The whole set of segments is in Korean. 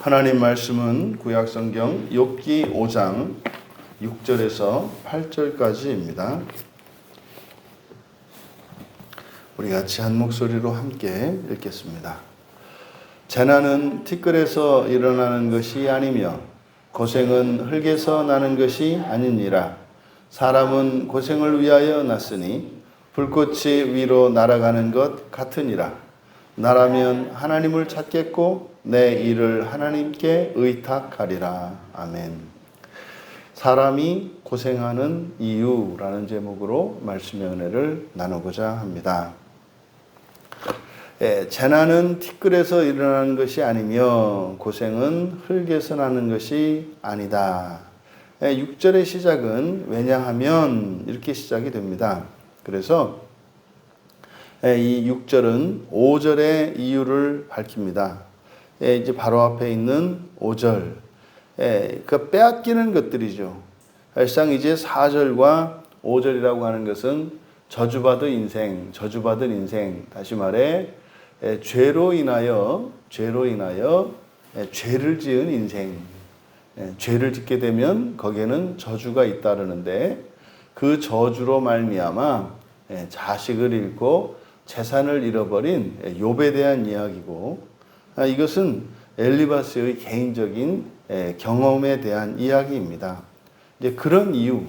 하나님 말씀은 구약성경 욥기 5장 6절에서 8절까지입니다. 우리 같이 한 목소리로 함께 읽겠습니다. 재난은 티끌에서 일어나는 것이 아니며 고생은 흙에서 나는 것이 아니니라. 사람은 고생을 위하여 났으니 불꽃이 위로 날아가는 것 같으니라. 나라면 하나님을 찾겠고 내 일을 하나님께 의탁하리라. 아멘. 사람이 고생하는 이유라는 제목으로 말씀의 은혜를 나누고자 합니다. 재난은 티끌에서 일어나는 것이 아니며 고생은 흙에서 나는 것이 아니다. 6절의 시작은 왜냐하면 이렇게 시작이 됩니다. 그래서 이 6절은 5절의 이유를 밝힙니다. 이제 바로 앞에 있는 5절, 그 빼앗기는 것들이죠. 사실상 이제 4절과 5절이라고 하는 것은 저주받은 인생, 다시 말해 죄로 인하여 죄를 지은 인생, 죄를 짓게 되면 거기에는 저주가 잇따르는데 그 저주로 말미암아 자식을 잃고 재산을 잃어버린 욥에 대한 이야기고, 이것은 엘리바스의 개인적인 경험에 대한 이야기입니다. 이제 그런 이유,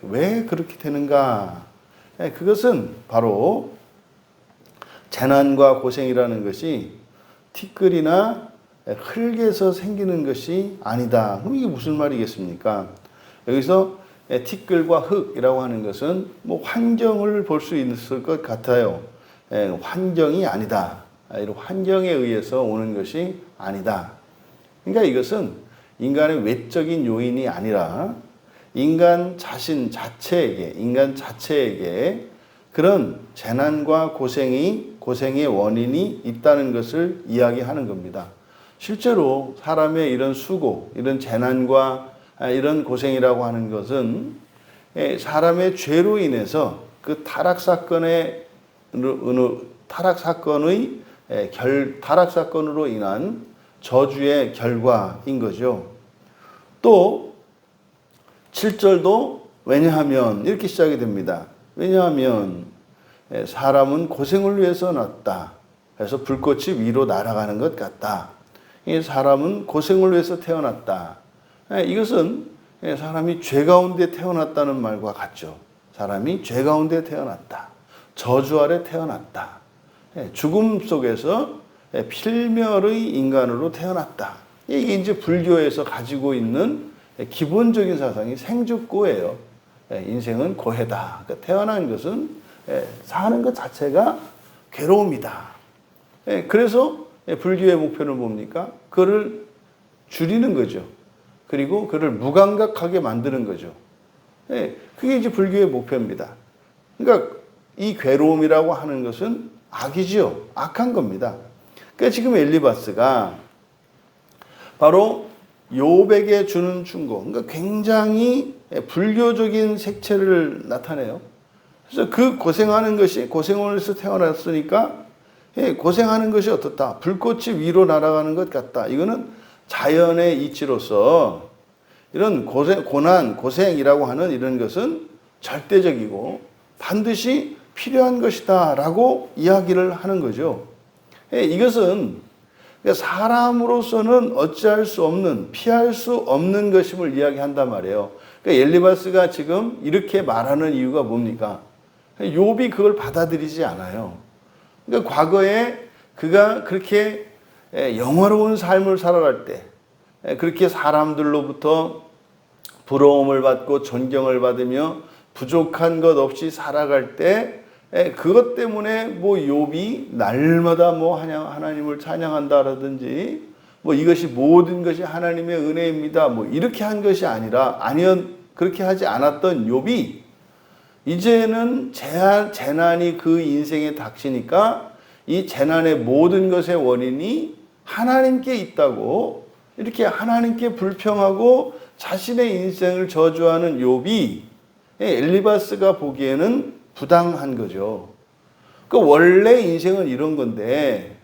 왜 그렇게 되는가? 그것은 바로 재난과 고생이라는 것이 티끌이나 흙에서 생기는 것이 아니다. 그럼 이게 무슨 말이겠습니까? 여기서 티끌과 흙이라고 하는 것은 뭐 환경을 볼 수 있을 것 같아요. 환경이 아니다. 이런 환경에 의해서 오는 것이 아니다. 그러니까 이것은 인간의 외적인 요인이 아니라 인간 자체에게 그런 재난과 고생의 원인이 있다는 것을 이야기하는 겁니다. 실제로 사람의 이런 수고, 이런 재난과 이런 고생이라고 하는 것은 사람의 죄로 인해서 그 타락 사건으로 인한 저주의 결과인 거죠. 또 7절도 왜냐하면 이렇게 시작이 됩니다. 왜냐하면 사람은 고생을 위해서 났다. 그래서 불꽃이 위로 날아가는 것 같다. 사람은 고생을 위해서 태어났다. 이것은 사람이 죄 가운데 태어났다는 말과 같죠. 사람이 죄 가운데 태어났다. 저주 아래 태어났다. 죽음 속에서 필멸의 인간으로 태어났다. 이게 이제 불교에서 가지고 있는 기본적인 사상이 생죽고예요. 인생은 고해다. 그러니까 태어난 것은 사는 것 자체가 괴로움이다. 그래서 불교의 목표는 뭡니까? 그를 줄이는 거죠. 그리고 그를 무감각하게 만드는 거죠. 그게 이제 불교의 목표입니다. 그러니까 이 괴로움이라고 하는 것은 악이지요. 악한 겁니다. 그러니까 지금 엘리바스가 바로 욥에게 주는 충고, 그러니까 굉장히 불교적인 색채를 나타내요. 그래서 그 고생하는 것이, 고생을 해서 태어났으니까 고생하는 것이 어떻다? 불꽃이 위로 날아가는 것 같다. 이거는 자연의 이치로서 이런 고생이라고 하는 이런 것은 절대적이고 반드시 필요한 것이다 라고 이야기를 하는 거죠. 이것은 사람으로서는 어찌할 수 없는, 피할 수 없는 것임을 이야기한단 말이에요. 그러니까 엘리바스가 지금 이렇게 말하는 이유가 뭡니까? 욥이 그걸 받아들이지 않아요. 그러니까 과거에 그가 그렇게 영화로운 삶을 살아갈 때, 그렇게 사람들로부터 부러움을 받고 존경을 받으며 부족한 것 없이 살아갈 때, 그것 때문에 뭐 욥이 날마다 뭐 하나님을 찬양한다라든지 뭐 이것이 모든 것이 하나님의 은혜입니다. 뭐 이렇게 한 것이 아니라, 그렇게 하지 않았던 욥이 이제는 재난이 그 인생에 닥치니까 이 재난의 모든 것의 원인이 하나님께 있다고, 이렇게 하나님께 불평하고 자신의 인생을 저주하는 욥이 엘리바스가 보기에는 부당한 거죠. 그 원래 인생은 이런 건데,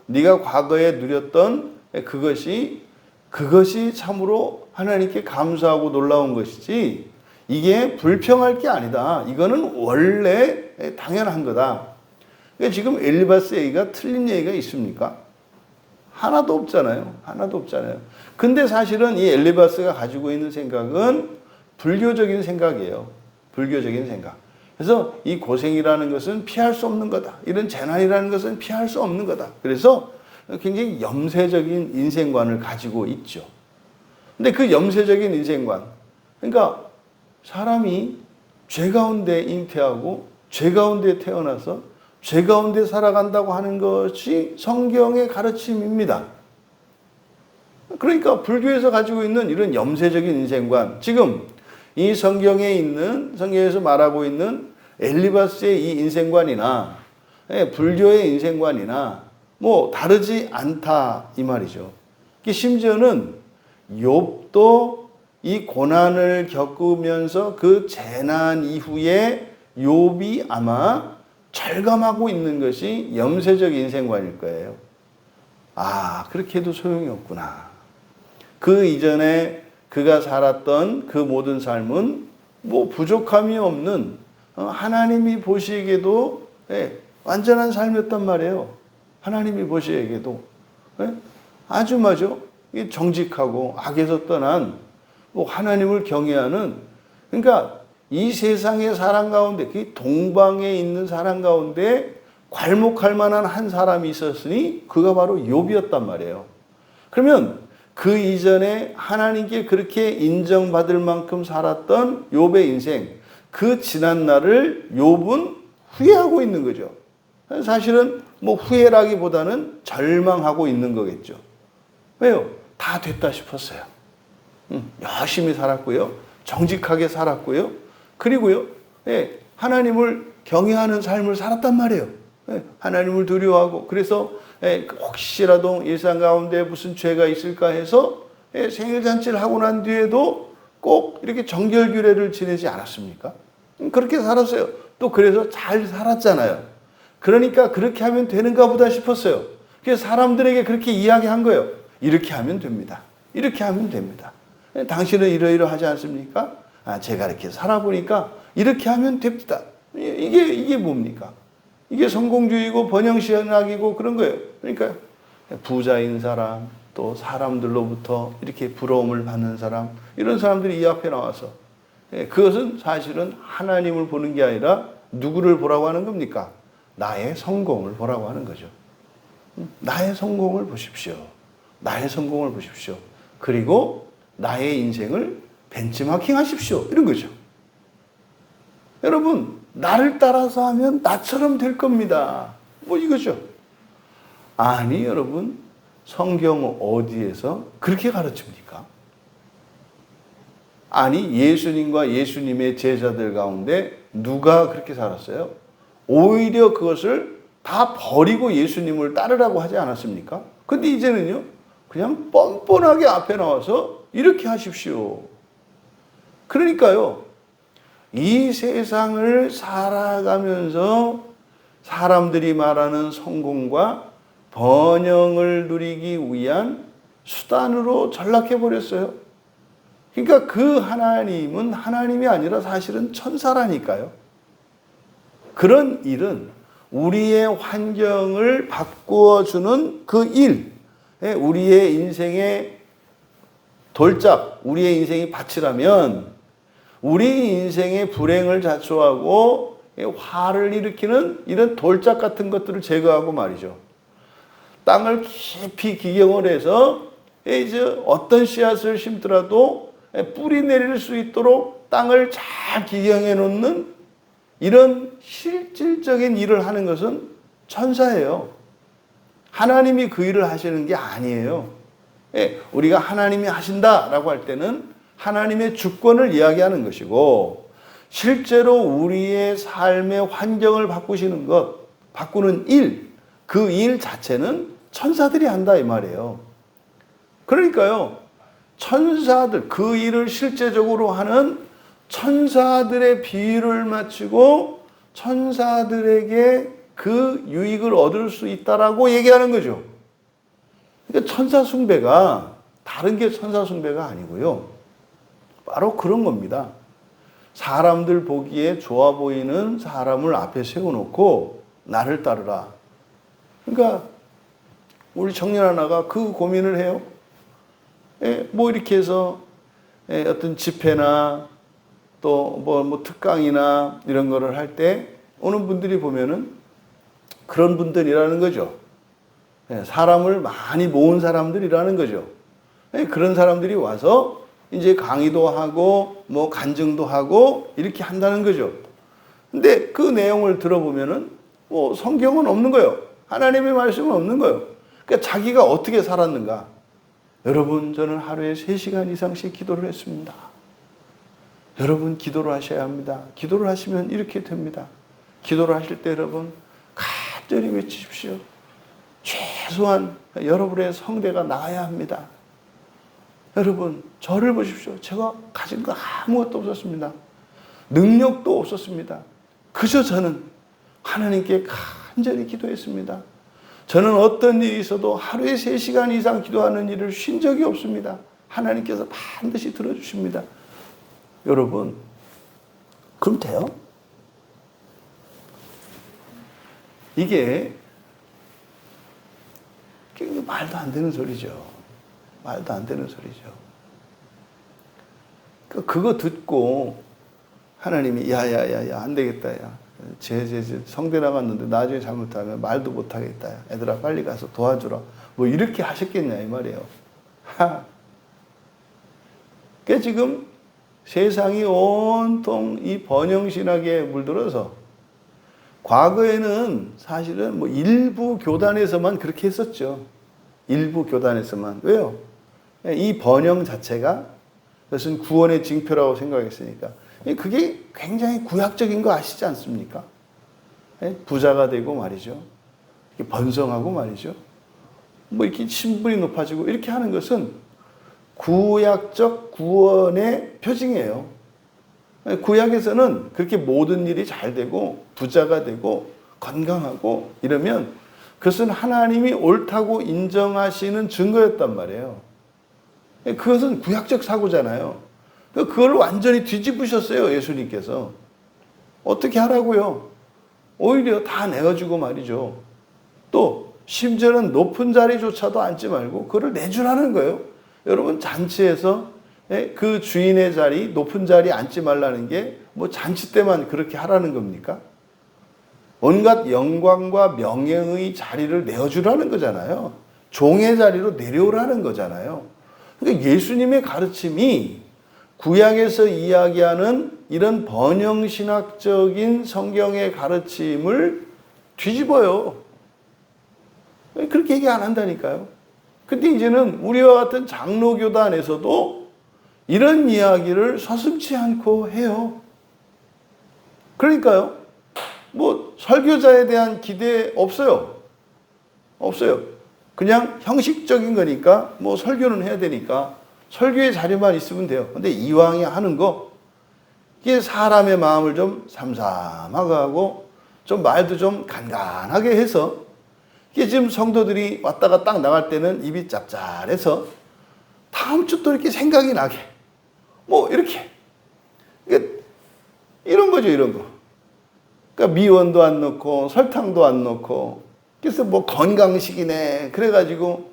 네가 과거에 누렸던 그것이 참으로 하나님께 감사하고 놀라운 것이지 이게 불평할 게 아니다. 이거는 원래 당연한 거다. 그러니까 지금 엘리바스 얘기가 틀린 얘기가 있습니까? 하나도 없잖아요. 하나도 없잖아요. 근데 사실은 이 엘리바스가 가지고 있는 생각은 불교적인 생각이에요. 불교적인 생각. 그래서 이 고생이라는 것은 피할 수 없는 거다. 이런 재난이라는 것은 피할 수 없는 거다. 그래서 굉장히 염세적인 인생관을 가지고 있죠. 근데 그 염세적인 인생관, 그러니까 사람이 죄 가운데 잉태하고 죄 가운데 태어나서 죄 가운데 살아간다고 하는 것이 성경의 가르침입니다. 그러니까 불교에서 가지고 있는 이런 염세적인 인생관, 지금 이 성경에서 말하고 있는 엘리바스의 이 인생관이나 불교의 인생관이나 뭐 다르지 않다 이 말이죠. 심지어는 욥도 이 고난을 겪으면서 그 재난 이후에 욥이 아마 절감하고 있는 것이 염세적 인생관일 거예요. 아, 그렇게 해도 소용이 없구나. 그 이전에 그가 살았던 그 모든 삶은 뭐 부족함이 없는 하나님이 보시기에도 완전한 삶이었단 말이에요. 하나님이 보시기에도 아주 정직하고 악에서 떠난 뭐 하나님을 경외하는, 그러니까 이 세상의 사람 가운데, 그 동방에 있는 사람 가운데 괄목할 만한 한 사람이 있었으니 그가 바로 욥이었단 말이에요. 그러면 그 이전에 하나님께 그렇게 인정받을 만큼 살았던 욥의 인생, 그 지난 날을 욥은 후회하고 있는 거죠. 사실은 뭐 후회라기보다는 절망하고 있는 거겠죠. 왜요? 다 됐다 싶었어요. 열심히 살았고요. 정직하게 살았고요. 그리고요, 하나님을 경외하는 삶을 살았단 말이에요. 하나님을 두려워하고, 그래서 혹시라도 일상 가운데 무슨 죄가 있을까 해서 생일잔치를 하고 난 뒤에도 꼭 이렇게 정결규례를 지내지 않았습니까? 그렇게 살았어요. 또 그래서 잘 살았잖아요. 그러니까 그렇게 하면 되는가 보다 싶었어요. 그래서 사람들에게 그렇게 이야기한 거예요. 이렇게 하면 됩니다. 이렇게 하면 됩니다. 당신은 이러이러하지 않습니까? 제가 이렇게 살아보니까 이렇게 하면 됩니다. 이게 뭡니까? 이게 성공주의고 번영신학이고 그런 거예요. 그러니까 부자인 사람, 또 사람들로부터 이렇게 부러움을 받는 사람, 이런 사람들이 이 앞에 나와서 그것은 사실은 하나님을 보는 게 아니라 누구를 보라고 하는 겁니까? 나의 성공을 보라고 하는 거죠. 나의 성공을 보십시오. 나의 성공을 보십시오. 그리고 나의 인생을 벤치마킹 하십시오. 이런 거죠. 여러분, 나를 따라서 하면 나처럼 될 겁니다. 뭐 이거죠. 아니, 여러분, 성경 어디에서 그렇게 가르칩니까? 아니, 예수님과 예수님의 제자들 가운데 누가 그렇게 살았어요? 오히려 그것을 다 버리고 예수님을 따르라고 하지 않았습니까? 근데 이제는요, 그냥 뻔뻔하게 앞에 나와서 이렇게 하십시오. 그러니까요, 이 세상을 살아가면서 사람들이 말하는 성공과 번영을 누리기 위한 수단으로 전락해버렸어요. 그러니까 그 하나님은 하나님이 아니라 사실은 천사라니까요. 그런 일은 우리의 환경을 바꾸어주는 그 일, 우리의 인생의 돌짝, 우리의 인생이 밭이라면 우리 인생의 불행을 자초하고 화를 일으키는 이런 돌짝 같은 것들을 제거하고 말이죠. 땅을 깊이 기경을 해서 이제 어떤 씨앗을 심더라도 뿌리 내릴 수 있도록 땅을 잘 기경해 놓는 이런 실질적인 일을 하는 것은 천사예요. 하나님이 그 일을 하시는 게 아니에요. 우리가 하나님이 하신다라고 할 때는 하나님의 주권을 이야기하는 것이고, 실제로 우리의 삶의 환경을 바꾸시는 것, 바꾸는 일, 그 일 자체는 천사들이 한다 이 말이에요. 그러니까요, 천사들, 그 일을 실제적으로 하는 천사들의 비유를 맞추고 천사들에게 그 유익을 얻을 수 있다라고 얘기하는 거죠. 그러니까 천사 숭배가 다른 게 천사 숭배가 아니고요. 바로 그런 겁니다. 사람들 보기에 좋아 보이는 사람을 앞에 세워놓고 나를 따르라. 그러니까 우리 청년 하나가 그 고민을 해요. 뭐 이렇게 해서 어떤 집회나 또 뭐 특강이나 이런 거를 할 때 오는 분들이 보면은 그런 분들이라는 거죠. 사람을 많이 모은 사람들이라는 거죠. 그런 사람들이 와서 이제 강의도 하고 뭐 간증도 하고 이렇게 한다는 거죠. 근데 그 내용을 들어보면은 뭐 성경은 없는 거예요. 하나님의 말씀은 없는 거예요. 그러니까 자기가 어떻게 살았는가. 여러분, 저는 하루에 3시간 이상씩 기도를 했습니다. 여러분, 기도를 하셔야 합니다. 기도를 하시면 이렇게 됩니다. 기도를 하실 때 여러분 간절히 외치십시오. 최소한 여러분의 성대가 나아야 합니다. 여러분, 저를 보십시오. 제가 가진 거 아무것도 없었습니다. 능력도 없었습니다. 그저 저는 하나님께 간절히 기도했습니다. 저는 어떤 일이 있어도 하루에 3시간 이상 기도하는 일을 쉰 적이 없습니다. 하나님께서 반드시 들어주십니다. 여러분, 그럼 돼요? 이게 말도 안 되는 소리죠. 말도 안 되는 소리죠. 그거 듣고 하나님이 야야야야 안 되겠다 야. 제 성대 나갔는데 나중에 잘못하면 말도 못 하겠다. 야. 애들아 빨리 가서 도와주라. 뭐 이렇게 하셨겠냐 이 말이에요. 그러니까 지금 세상이 온통 이 번영신학에 물들어서 과거에는 사실은 뭐 일부 교단에서만 그렇게 했었죠. 일부 교단에서만. 왜요? 이 번영 자체가 그것은 구원의 징표라고 생각했으니까. 그게 굉장히 구약적인 거 아시지 않습니까? 부자가 되고 말이죠. 번성하고 말이죠. 뭐 이렇게 신분이 높아지고 이렇게 하는 것은 구약적 구원의 표징이에요. 구약에서는 그렇게 모든 일이 잘 되고 부자가 되고 건강하고 이러면 그것은 하나님이 옳다고 인정하시는 증거였단 말이에요. 그것은 구약적 사고잖아요. 그걸 완전히 뒤집으셨어요, 예수님께서. 어떻게 하라고요? 오히려 다 내어주고 말이죠. 또 심지어는 높은 자리조차도 앉지 말고 그걸 내주라는 거예요. 여러분, 잔치에서 그 주인의 자리, 높은 자리 앉지 말라는 게 뭐 잔치 때만 그렇게 하라는 겁니까? 온갖 영광과 명예의 자리를 내어주라는 거잖아요. 종의 자리로 내려오라는 거잖아요. 그러니까 예수님의 가르침이 구약에서 이야기하는 이런 번영신학적인 성경의 가르침을 뒤집어요. 그렇게 얘기 안 한다니까요. 근데 이제는 우리와 같은 장로교단에서도 이런 이야기를 서슴지 않고 해요. 그러니까요. 뭐 설교자에 대한 기대 없어요. 없어요. 그냥 형식적인 거니까 뭐 설교는 해야 되니까 설교의 자리만 있으면 돼요. 근데 이왕에 하는 거 이게 사람의 마음을 좀 삼삼하게 하고 좀 말도 좀 간간하게 해서 이게 지금 성도들이 왔다가 딱 나갈 때는 입이 짭짤해서 다음 주 또 이렇게 생각이 나게 뭐 이렇게 이런 거죠, 이런 거. 그러니까 미원도 안 넣고 설탕도 안 넣고 그래서 뭐 건강식이네 그래가지고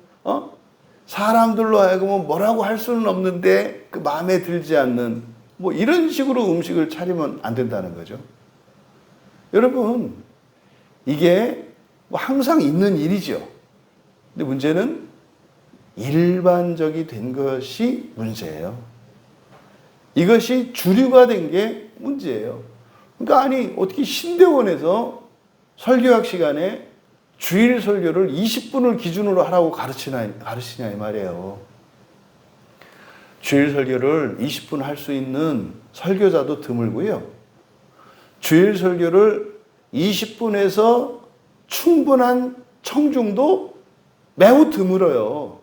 사람들로 하여금 뭐라고 할 수는 없는데 그 마음에 들지 않는 뭐 이런 식으로 음식을 차리면 안 된다는 거죠. 여러분, 이게 뭐 항상 있는 일이죠. 근데 문제는 일반적이 된 것이 문제예요. 이것이 주류가 된 게 문제예요. 그러니까 아니 어떻게 신대원에서 설교학 시간에 주일 설교를 20분을 기준으로 하라고 가르치냐 이 말이에요. 주일 설교를 20분 할 수 있는 설교자도 드물고요. 주일 설교를 20분에서 충분한 청중도 매우 드물어요.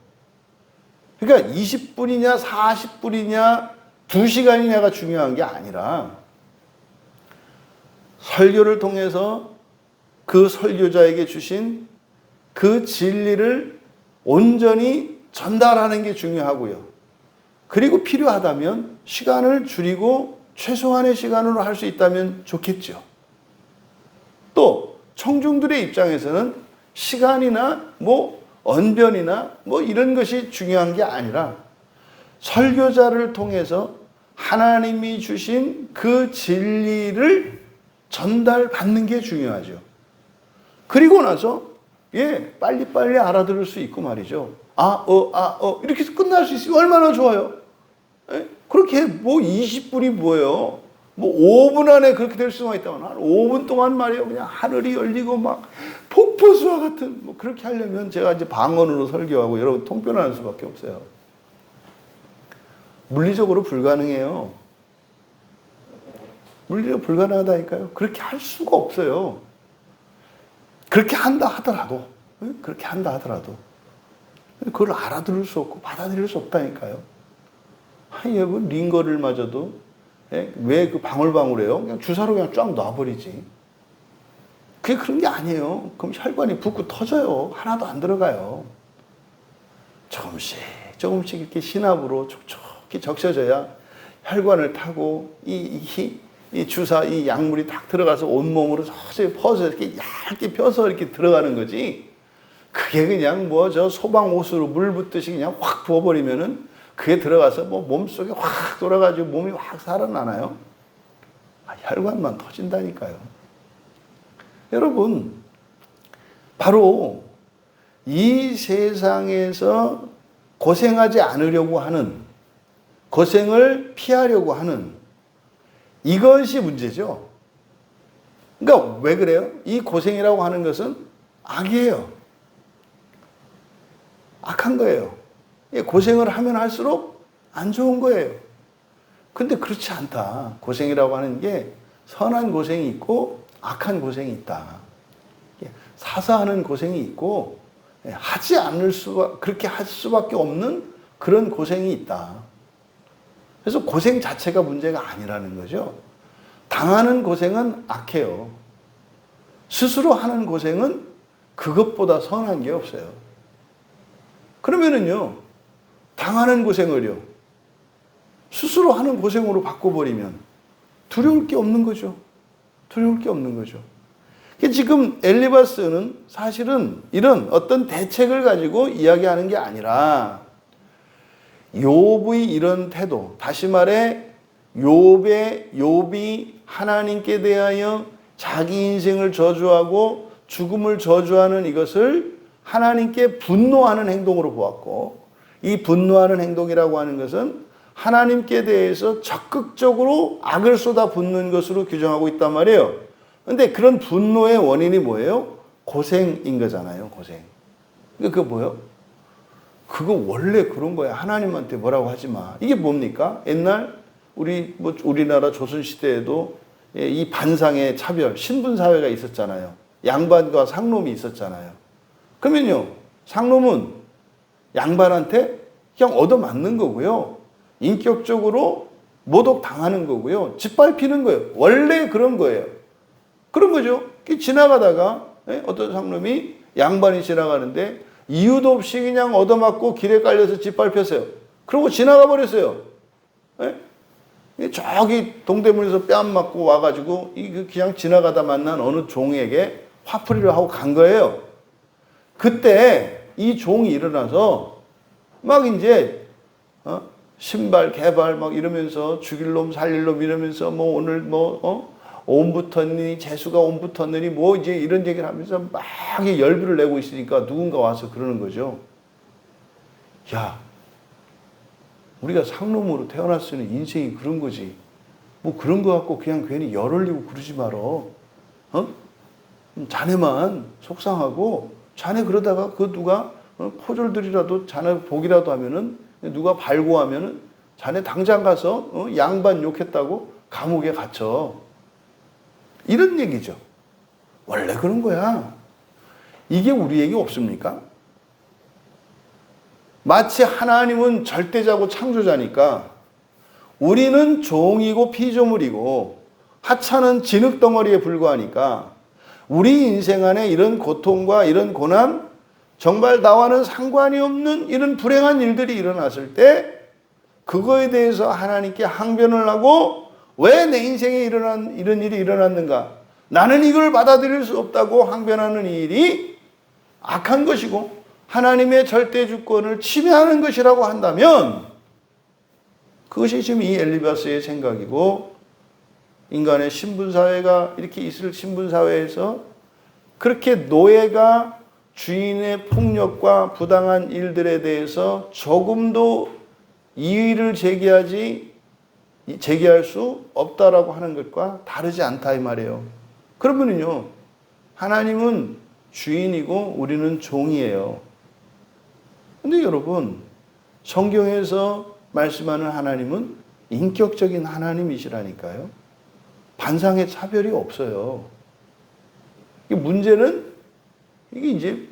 그러니까 20분이냐 40분이냐 2시간이냐가 중요한 게 아니라 설교를 통해서 그 설교자에게 주신 그 진리를 온전히 전달하는 게 중요하고요. 그리고 필요하다면 시간을 줄이고 최소한의 시간으로 할 수 있다면 좋겠죠. 또 청중들의 입장에서는 시간이나 뭐 언변이나 뭐 이런 것이 중요한 게 아니라 설교자를 통해서 하나님이 주신 그 진리를 전달받는 게 중요하죠. 그리고 나서 빨리빨리 알아들을 수 있고 말이죠. 이렇게 해서 끝날 수 있으면 얼마나 좋아요. 그렇게 뭐 20분이 뭐예요. 뭐 5분 안에 그렇게 될 수가 있다면 한 5분 동안 말이에요. 그냥 하늘이 열리고 막 폭포수와 같은 뭐 그렇게 하려면 제가 이제 방언으로 설교하고 여러분 통변하는 수밖에 없어요. 물리적으로 불가능해요. 물리적으로 불가능하다니까요. 그렇게 할 수가 없어요. 그렇게 한다 하더라도 그걸 알아들을 수 없고 받아들일 수 없다니까요. 여러분 링거를 마저도 왜 그 방울방울해요? 그냥 주사로 그냥 쫙 놔버리지. 그게 그런 게 아니에요. 그럼 혈관이 붓고 터져요. 하나도 안 들어가요. 조금씩 이렇게 신압으로 촉촉히 적셔져야 혈관을 타고 이 주사, 이 약물이 딱 들어가서 온몸으로 서서히 퍼서 이렇게 얇게 펴서 이렇게 들어가는 거지. 그게 그냥 뭐 저 소방호수로 물 붓듯이 그냥 확 부어버리면은 그게 들어가서 뭐 몸속에 확 돌아가지고 몸이 확 살아나나요? 혈관만 터진다니까요. 여러분, 바로 이 세상에서 고생하지 않으려고 하는, 고생을 피하려고 하는 이것이 문제죠. 그러니까 왜 그래요? 이 고생이라고 하는 것은 악이에요. 악한 거예요. 고생을 하면 할수록 안 좋은 거예요. 근데 그렇지 않다. 고생이라고 하는 게 선한 고생이 있고 악한 고생이 있다. 사사하는 고생이 있고 하지 않을 그렇게 할 수밖에 없는 그런 고생이 있다. 그래서 고생 자체가 문제가 아니라는 거죠. 당하는 고생은 악해요. 스스로 하는 고생은 그것보다 선한 게 없어요. 그러면은요, 당하는 고생을요, 스스로 하는 고생으로 바꿔버리면 두려울 게 없는 거죠. 두려울 게 없는 거죠. 지금 엘리바스는 사실은 이런 어떤 대책을 가지고 이야기하는 게 아니라 욥의 이런 태도, 다시 말해 욥이 하나님께 대하여 자기 인생을 저주하고 죽음을 저주하는 이것을 하나님께 분노하는 행동으로 보았고, 이 분노하는 행동이라고 하는 것은 하나님께 대해서 적극적으로 악을 쏟아 붓는 것으로 규정하고 있단 말이에요. 근데 그런 분노의 원인이 뭐예요? 고생인 거잖아요, 고생. 그거 뭐예요? 그거 원래 그런 거야. 하나님한테 뭐라고 하지 마. 이게 뭡니까? 옛날 우리나라 조선시대에도 이 반상의 차별, 신분사회가 있었잖아요. 양반과 상놈이 있었잖아요. 그러면요, 상놈은 양반한테 그냥 얻어맞는 거고요. 인격적으로 모독 당하는 거고요. 짓밟히는 거예요. 원래 그런 거예요. 그런 거죠. 지나가다가 어떤 상놈이 양반이 지나가는데 이유도 없이 그냥 얻어맞고 길에 깔려서 짓밟혔어요. 그러고 지나가 버렸어요. 저기 동대문에서 뺨 맞고 와가지고 그냥 지나가다 만난 어느 종에게 화풀이를 하고 간 거예요. 그때 이 종이 일어나서 막 이제 신발 개발 막 이러면서 죽일 놈 살릴 놈 이러면서 뭐 오늘 온 붙었니 재수가 온 붙었느니 뭐 이제 이런 얘기를 하면서 막 열불을 내고 있으니까 누군가 와서 그러는 거죠. 야, 우리가 상놈으로 태어났으니 인생이 그런 거지. 뭐 그런 거 갖고 그냥 괜히 열 올리고 그러지 말어. 자네만 속상하고 자네 그러다가 그 누가 포졸들이라도 자네 복이라도 하면은 누가 발고하면은 자네 당장 가서 양반 욕했다고 감옥에 갇혀. 이런 얘기죠. 원래 그런 거야. 이게 우리에게 없습니까? 마치 하나님은 절대자고 창조자니까 우리는 종이고 피조물이고 하찮은 진흙덩어리에 불과하니까 우리 인생 안에 이런 고통과 이런 고난, 정말 나와는 상관이 없는 이런 불행한 일들이 일어났을 때 그거에 대해서 하나님께 항변을 하고 왜 내 인생에 이런 일이 일어났는가? 나는 이걸 받아들일 수 없다고 항변하는 이 일이 악한 것이고 하나님의 절대 주권을 침해하는 것이라고 한다면 그것이 지금 이 엘리바스의 생각이고 인간의 신분사회가 이렇게 있을 신분사회에서 그렇게 노예가 주인의 폭력과 부당한 일들에 대해서 조금도 이의를 제기할 수 없다라고 하는 것과 다르지 않다 이 말이에요. 그러면은요, 하나님은 주인이고 우리는 종이에요. 근데 여러분, 성경에서 말씀하는 하나님은 인격적인 하나님이시라니까요. 반상의 차별이 없어요. 문제는 이게 이제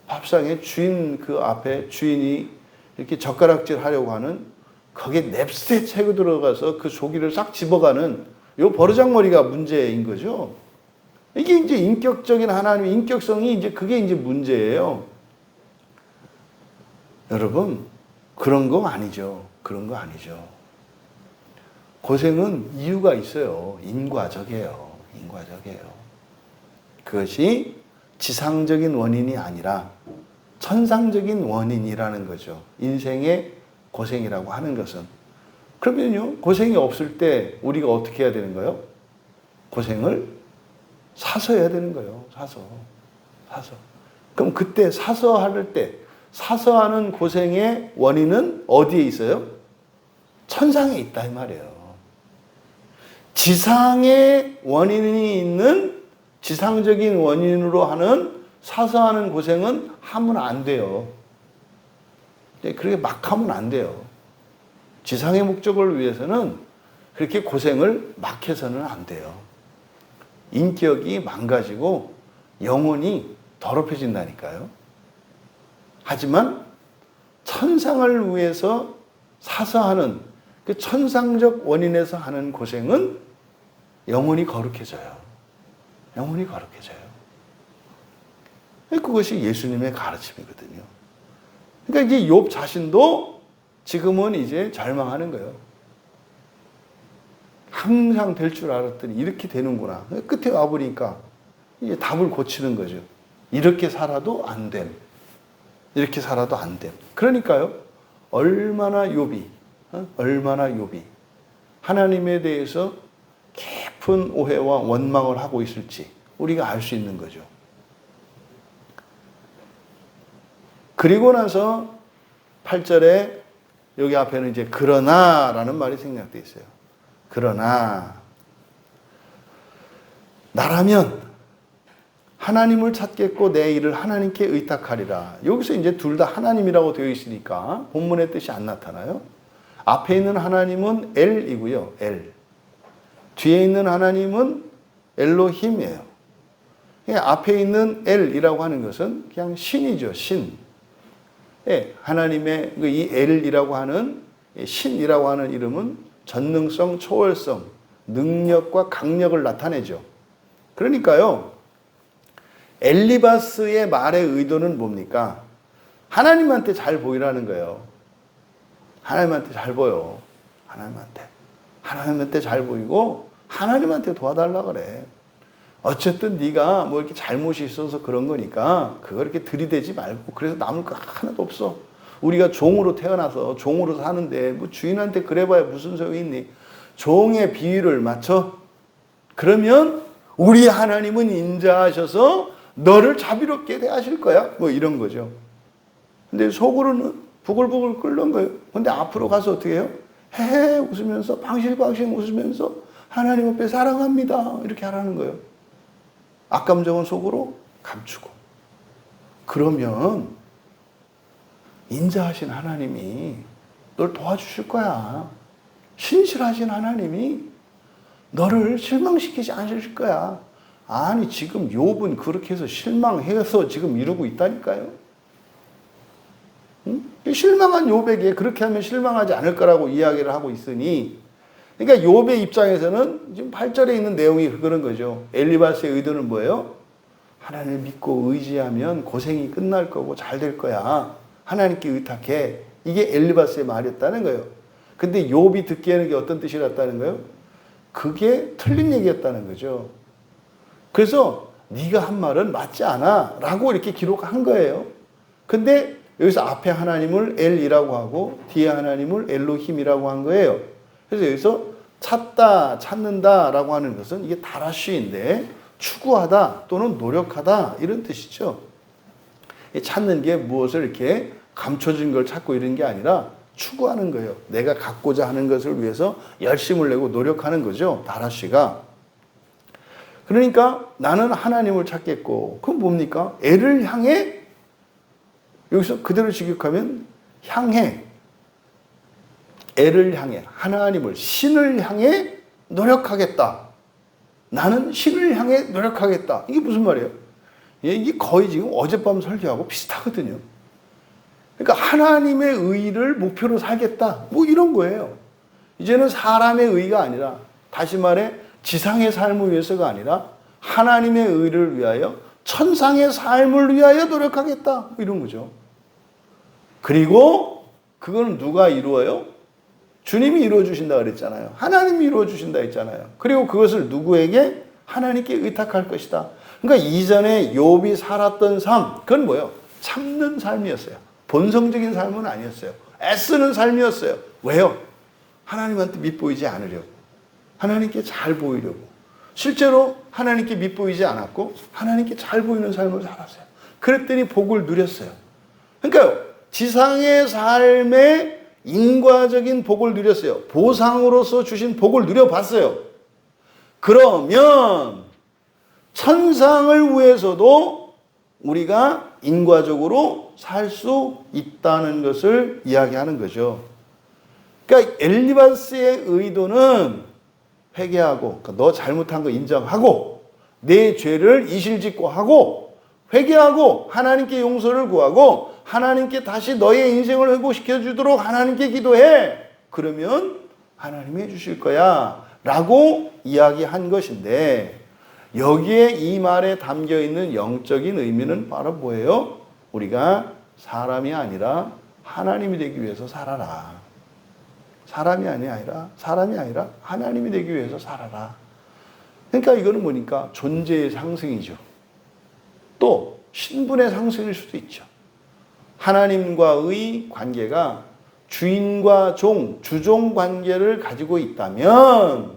밥상에 주인 그 앞에 주인이 이렇게 젓가락질 하려고 하는 거기에 냅스에 채고 들어가서 그 조기를 싹 집어가는 요 버르장머리가 문제인 거죠. 이게 이제 인격적인 하나님의 인격성이 이제 그게 이제 문제예요. 여러분, 그런 거 아니죠. 그런 거 아니죠. 고생은 이유가 있어요. 인과적이에요. 인과적이에요. 그것이 지상적인 원인이 아니라 천상적인 원인이라는 거죠. 인생의 고생이라고 하는 것은. 그러면요, 고생이 없을 때 우리가 어떻게 해야 되는 거예요? 고생을 사서 해야 되는 거예요. 사서. 그럼 그때 사서 하는 고생의 원인은 어디에 있어요? 천상에 있다 이 말이에요. 지상의 원인이 있는 지상적인 원인으로 하는 사서 하는 고생은 하면 안 돼요. 그렇게 막 하면 안 돼요. 지상의 목적을 위해서는 그렇게 고생을 막 해서는 안 돼요. 인격이 망가지고 영혼이 더럽혀진다니까요. 하지만 천상을 위해서 사서 하는 그 천상적 원인에서 하는 고생은 영혼이 거룩해져요. 영혼이 거룩해져요. 그것이 예수님의 가르침이거든요. 그러니까 이제 욥 자신도 지금은 이제 절망하는 거예요. 항상 될 줄 알았더니 이렇게 되는구나. 끝에 와보니까 이제 답을 고치는 거죠. 이렇게 살아도 안 됨. 이렇게 살아도 안 됨. 그러니까요, 얼마나 욥이 하나님에 대해서 깊은 오해와 원망을 하고 있을지 우리가 알 수 있는 거죠. 그리고 나서 8절에 여기 앞에는 이제 그러나라는 말이 생략되어 있어요. 그러나 나라면 하나님을 찾겠고 내 일을 하나님께 의탁하리라. 여기서 이제 둘 다 하나님이라고 되어 있으니까 본문의 뜻이 안 나타나요. 앞에 있는 하나님은 엘이고요. 엘. 뒤에 있는 하나님은 엘로힘이에요. 앞에 있는 엘이라고 하는 것은 그냥 신이죠. 신. 하나님의 이 엘이라고 하는 신이라고 하는 이름은 전능성, 초월성, 능력과 강력을 나타내죠. 그러니까요, 엘리바스의 말의 의도는 뭡니까? 하나님한테 잘 보이라는 거예요. 하나님한테 잘 보여. 하나님한테 잘 보이고 하나님한테 도와달라 그래. 어쨌든 네가 뭐 이렇게 잘못이 있어서 그런 거니까 그걸 이렇게 들이대지 말고, 그래서 남을 거 하나도 없어. 우리가 종으로 태어나서 종으로 사는데 뭐 주인한테 그래봐야 무슨 소용이 있니? 종의 비위를 맞춰. 그러면 우리 하나님은 인자하셔서 너를 자비롭게 대하실 거야. 뭐 이런 거죠. 근데 속으로는 부글부글 끓는 거예요. 근데 앞으로 가서 어떻게 해요? 헤헤 웃으면서 방실방실 웃으면서 하나님 앞에 사랑합니다. 이렇게 하라는 거예요. 악감정은 속으로 감추고. 그러면 인자하신 하나님이 널 도와주실 거야. 신실하신 하나님이 너를 실망시키지 않으실 거야. 아니 지금 욥은 그렇게 해서 실망해서 지금 이러고 있다니까요. 응? 실망한 욥에게 그렇게 하면 실망하지 않을 거라고 이야기를 하고 있으니, 그러니까 욥의 입장에서는 지금 8절에 있는 내용이 그런 거죠. 엘리바스의 의도는 뭐예요? 하나님을 믿고 의지하면 고생이 끝날 거고 잘 될 거야. 하나님께 의탁해. 이게 엘리바스의 말이었다는 거예요. 근데 욥이 듣기에는 그게 어떤 뜻이었다는 거예요? 그게 틀린 얘기였다는 거죠. 그래서 네가 한 말은 맞지 않아 라고 이렇게 기록한 거예요. 근데 여기서 앞에 하나님을 엘이라고 하고 뒤에 하나님을 엘로힘이라고 한 거예요. 그래서 여기서 찾다, 찾는다 라고 하는 것은 이게 다라쉬인데 추구하다 또는 노력하다 이런 뜻이죠. 찾는 게 무엇을 이렇게 감춰진 걸 찾고 이런 게 아니라 추구하는 거예요. 내가 갖고자 하는 것을 위해서 열심을 내고 노력하는 거죠. 다라쉬가. 그러니까 나는 하나님을 찾겠고 그건 뭡니까? 애를 향해 여기서 그대로 직역하면 향해 애를 향해 하나님을 신을 향해 노력하겠다. 나는 신을 향해 노력하겠다. 이게 무슨 말이에요? 이게 거의 지금 어젯밤 설교하고 비슷하거든요. 그러니까 하나님의 의를 목표로 살겠다. 뭐 이런 거예요. 이제는 사람의 의가 아니라 다시 말해 지상의 삶을 위해서가 아니라 하나님의 의를 위하여 천상의 삶을 위하여 노력하겠다. 뭐 이런 거죠. 그리고 그거는 누가 이루어요? 주님이 이루어 주신다 그랬잖아요. 하나님이 이루어 주신다 했잖아요. 그리고 그것을 누구에게? 하나님께 의탁할 것이다. 그러니까 이전에 욥이 살았던 삶, 그건 뭐예요? 참는 삶이었어요. 본성적인 삶은 아니었어요. 애쓰는 삶이었어요. 왜요? 하나님한테 밑보이지 않으려고. 하나님께 잘 보이려고. 실제로 하나님께 밑보이지 않았고 하나님께 잘 보이는 삶을 살았어요. 그랬더니 복을 누렸어요. 그러니까 지상의 삶에 인과적인 복을 누렸어요. 보상으로서 주신 복을 누려봤어요. 그러면 천상을 위해서도 우리가 인과적으로 살 수 있다는 것을 이야기하는 거죠. 그러니까 엘리바스의 의도는 회개하고, 그러니까 너 잘못한 거 인정하고, 내 죄를 이실직고 하고, 회개하고 하나님께 용서를 구하고 하나님께 다시 너의 인생을 회복시켜 주도록 하나님께 기도해. 그러면 하나님이 해주실 거야 라고 이야기한 것인데, 여기에 이 말에 담겨있는 영적인 의미는 바로 뭐예요? 우리가 사람이 아니라 하나님이 되기 위해서 살아라. 사람이 아니라 하나님이 되기 위해서 살아라. 그러니까 이거는 뭐니까 존재의 상승이죠. 또 신분의 상승일 수도 있죠. 하나님과의 관계가 주인과 종, 주종 관계를 가지고 있다면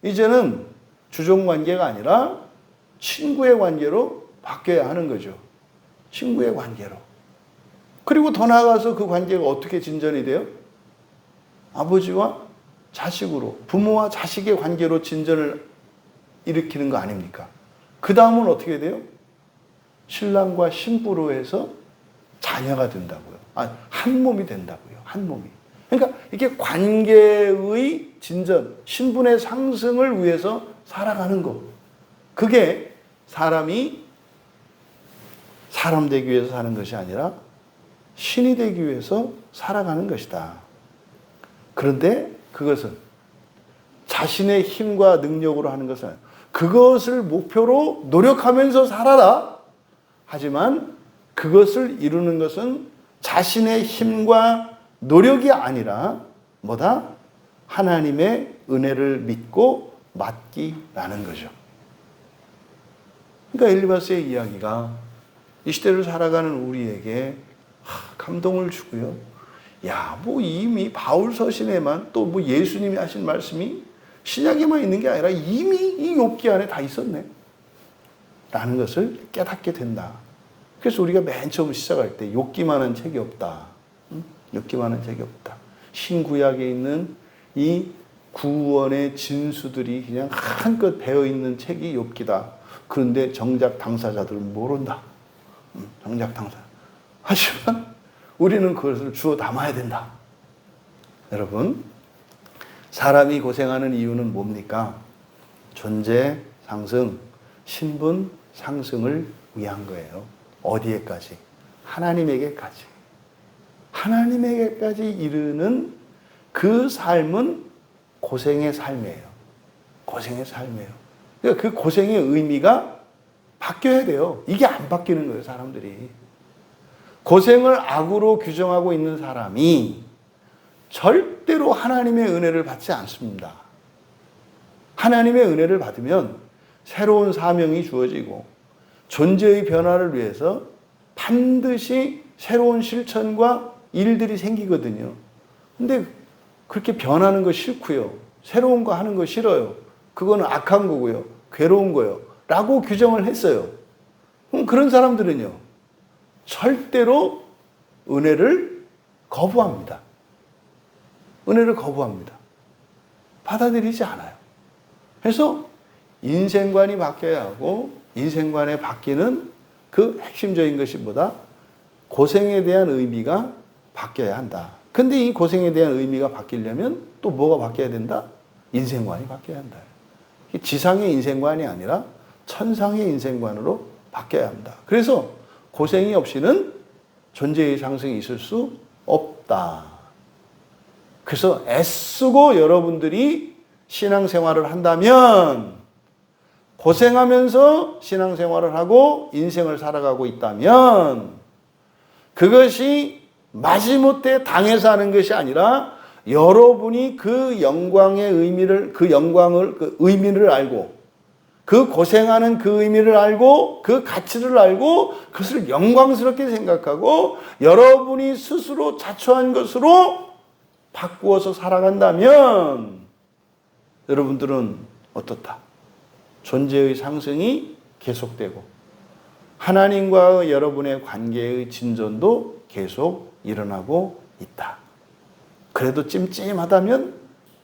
이제는 주종 관계가 아니라 친구의 관계로 바뀌어야 하는 거죠. 친구의 관계로. 그리고 더 나아가서 그 관계가 어떻게 진전이 돼요? 아버지와 자식으로, 부모와 자식의 관계로 진전을 일으키는 거 아닙니까? 그 다음은 어떻게 돼요? 신랑과 신부로 해서 자녀가 된다고요. 한 몸이 된다고요. 한 몸이. 그러니까 이게 관계의 진전, 신분의 상승을 위해서 살아가는 거. 그게 사람이 사람 되기 위해서 사는 것이 아니라 신이 되기 위해서 살아가는 것이다. 그런데 그것은 자신의 힘과 능력으로 하는 것은 아니라 그것을 목표로 노력하면서 살아라. 하지만 그것을 이루는 것은 자신의 힘과 노력이 아니라 뭐다? 하나님의 은혜를 믿고 맡기라는 거죠. 그러니까 엘리바스의 이야기가 이 시대를 살아가는 우리에게 감동을 주고요. 야, 뭐 이미 바울 서신에만 또 뭐 예수님이 하신 말씀이 신약에만 있는 게 아니라 이미 이 욥기 안에 다 있었네. 라는 것을 깨닫게 된다. 그래서 우리가 맨 처음 시작할 때 욥기만한 책이 없다. 욥기만한 책이 없다. 신구약에 있는 이 구원의 진수들이 그냥 한껏 배어있는 책이 욥기다. 그런데 정작 당사자들은 모른다. 정작 당사자. 하지만 우리는 그것을 주워 담아야 된다. 여러분, 사람이 고생하는 이유는 뭡니까? 존재 상승, 신분 상승을 위한 거예요. 어디에까지? 하나님에게까지. 하나님에게까지 이르는 그 삶은 고생의 삶이에요. 고생의 삶이에요. 그러니까 그 고생의 의미가 바뀌어야 돼요. 이게 안 바뀌는 거예요, 사람들이. 고생을 악으로 규정하고 있는 사람이 절대로 하나님의 은혜를 받지 않습니다. 하나님의 은혜를 받으면 새로운 사명이 주어지고 존재의 변화를 위해서 반드시 새로운 실천과 일들이 생기거든요. 근데 그렇게 변하는 거 싫고요. 새로운 거 하는 거 싫어요. 그거는 악한 거고요. 괴로운 거요. 라고 규정을 했어요. 그럼 그런 사람들은요, 절대로 은혜를 거부합니다. 은혜를 거부합니다. 받아들이지 않아요. 그래서 인생관이 바뀌어야 하고, 인생관에 바뀌는 그 핵심적인 것이 뭐다? 고생에 대한 의미가 바뀌어야 한다. 근데 이 고생에 대한 의미가 바뀌려면 또 뭐가 바뀌어야 된다? 인생관이 바뀌어야 한다. 지상의 인생관이 아니라 천상의 인생관으로 바뀌어야 한다. 그래서 고생이 없이는 존재의 상승이 있을 수 없다. 그래서 애쓰고 여러분들이 신앙생활을 한다면, 고생하면서 신앙생활을 하고 인생을 살아가고 있다면, 그것이 마지못해 당해서 하는 것이 아니라 여러분이 그 영광의 의미를, 그 의미를 알고, 그 고생하는 그 의미를 알고, 그 가치를 알고, 그것을 영광스럽게 생각하고 여러분이 스스로 자초한 것으로 바꾸어서 살아간다면 여러분들은 어떻다? 존재의 상승이 계속되고 하나님과 여러분의 관계의 진전도 계속 일어나고 있다. 그래도 찜찜하다면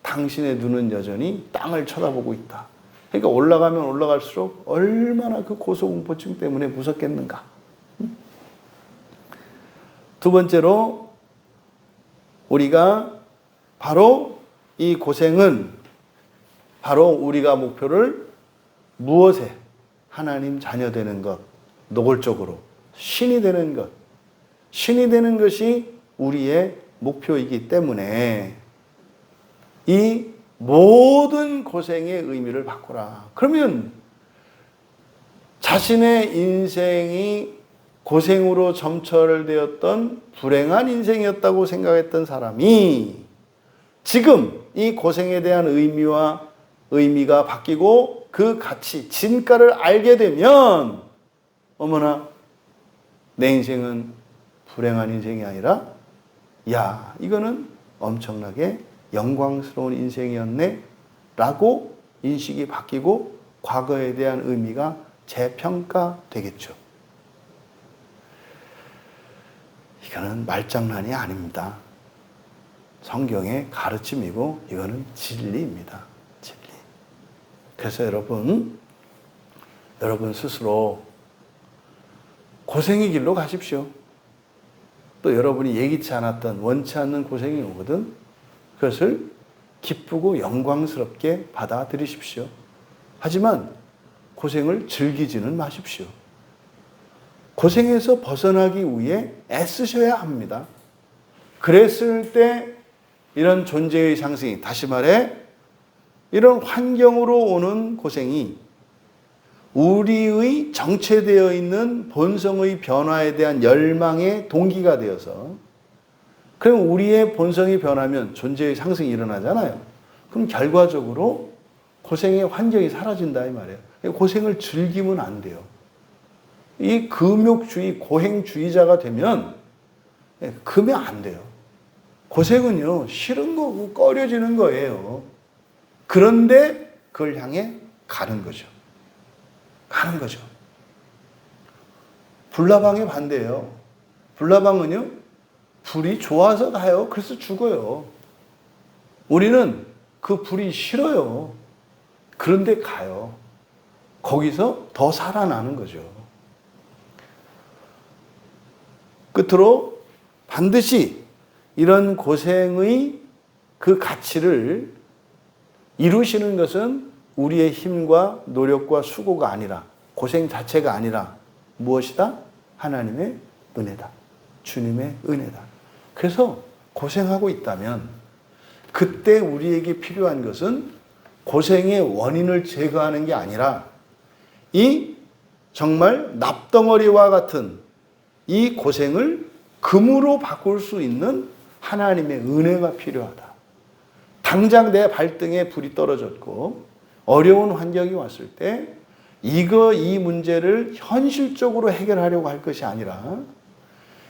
당신의 눈은 여전히 땅을 쳐다보고 있다. 그러니까 올라가면 올라갈수록 얼마나 그 고소공포증 때문에 무섭겠는가. 두 번째로 우리가 바로 이 고생은 바로 우리가 목표를 무엇에? 하나님 자녀 되는 것, 노골적으로 신이 되는 것, 신이 되는 것이 우리의 목표이기 때문에 이 모든 고생의 의미를 바꾸라. 그러면 자신의 인생이 고생으로 점철되었던 불행한 인생이었다고 생각했던 사람이 지금 이 고생에 대한 의미가 바뀌고 그 가치, 진가를 알게 되면 어머나, 내 인생은 불행한 인생이 아니라 야, 이거는 엄청나게 영광스러운 인생이었네 라고 인식이 바뀌고 과거에 대한 의미가 재평가되겠죠. 이거는 말장난이 아닙니다. 성경의 가르침이고 이거는 진리입니다. 진리. 그래서 여러분 스스로 고생의 길로 가십시오. 또 여러분이 예기치 않았던, 원치 않는 고생이 오거든 그것을 기쁘고 영광스럽게 받아들이십시오. 하지만 고생을 즐기지는 마십시오. 고생에서 벗어나기 위해 애쓰셔야 합니다. 그랬을 때 이런 존재의 상승이, 다시 말해 이런 환경으로 오는 고생이 우리의 정체되어 있는 본성의 변화에 대한 열망의 동기가 되어서, 그럼 우리의 본성이 변하면 존재의 상승이 일어나잖아요. 그럼 결과적으로 고생의 환경이 사라진다 이 말이에요. 고생을 즐기면 안 돼요. 이 금욕주의, 고행주의자가 되면 안 돼요. 고생은요, 싫은 거고 꺼려지는 거예요. 그런데 그걸 향해 가는 거죠. 불나방의 반대예요. 불나방은요, 불이 좋아서 가요. 그래서 죽어요. 우리는 그 불이 싫어요. 그런데 가요. 거기서 더 살아나는 거죠. 끝으로 반드시 이런 고생의 그 가치를 이루시는 것은 우리의 힘과 노력과 수고가 아니라, 고생 자체가 아니라 무엇이다? 하나님의 은혜다. 주님의 은혜다. 그래서 고생하고 있다면 그때 우리에게 필요한 것은 고생의 원인을 제거하는 게 아니라 이 정말 납덩어리와 같은 이 고생을 금으로 바꿀 수 있는 하나님의 은혜가 필요하다. 당장 내 발등에 불이 떨어졌고 어려운 환경이 왔을 때 이 문제를 현실적으로 해결하려고 할 것이 아니라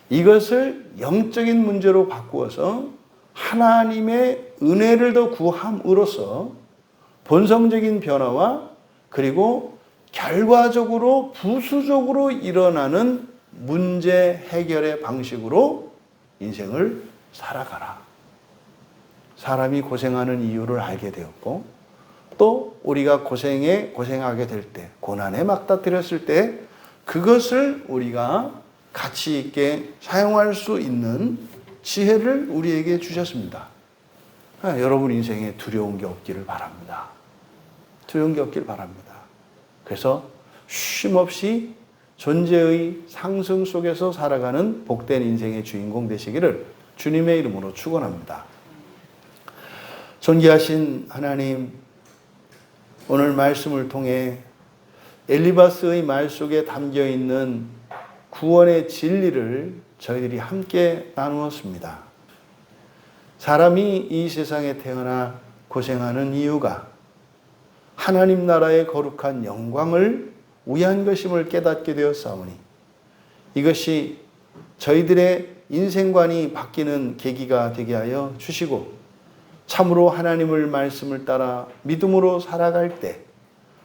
이것을 영적인 문제로 바꾸어서 하나님의 은혜를 더 구함으로써 본성적인 변화와 그리고 결과적으로 부수적으로 일어나는 문제 해결의 방식으로 인생을 살아가라. 사람이 고생하는 이유를 알게 되었고 또 우리가 고생하게 될 때, 고난에 막다뜨렸을 때 그것을 우리가 가치 있게 사용할 수 있는 지혜를 우리에게 주셨습니다. 여러분 인생에 두려운 게 없기를 바랍니다. 두려운 게 없기를 바랍니다. 그래서 쉼없이 존재의 상승 속에서 살아가는 복된 인생의 주인공 되시기를 주님의 이름으로 축원합니다. 존귀하신 하나님, 오늘 말씀을 통해 엘리바스의 말 속에 담겨 있는 구원의 진리를 저희들이 함께 나누었습니다. 사람이 이 세상에 태어나 고생하는 이유가 하나님 나라의 거룩한 영광을 위한 것임을 깨닫게 되었사오니 이것이 저희들의 인생관이 바뀌는 계기가 되게 하여 주시고 참으로 하나님의 말씀을 따라 믿음으로 살아갈 때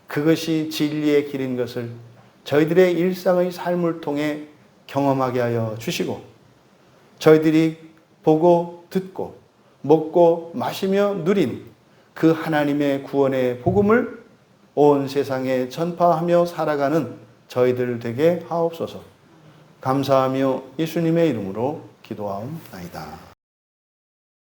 그것이 진리의 길인 것을 저희들의 일상의 삶을 통해 경험하게 하여 주시고 저희들이 보고 듣고 먹고 마시며 누린 그 하나님의 구원의 복음을 온 세상에 전파하며 살아가는 저희들 되게 하옵소서. 감사하며 예수님의 이름으로 기도하옵나이다.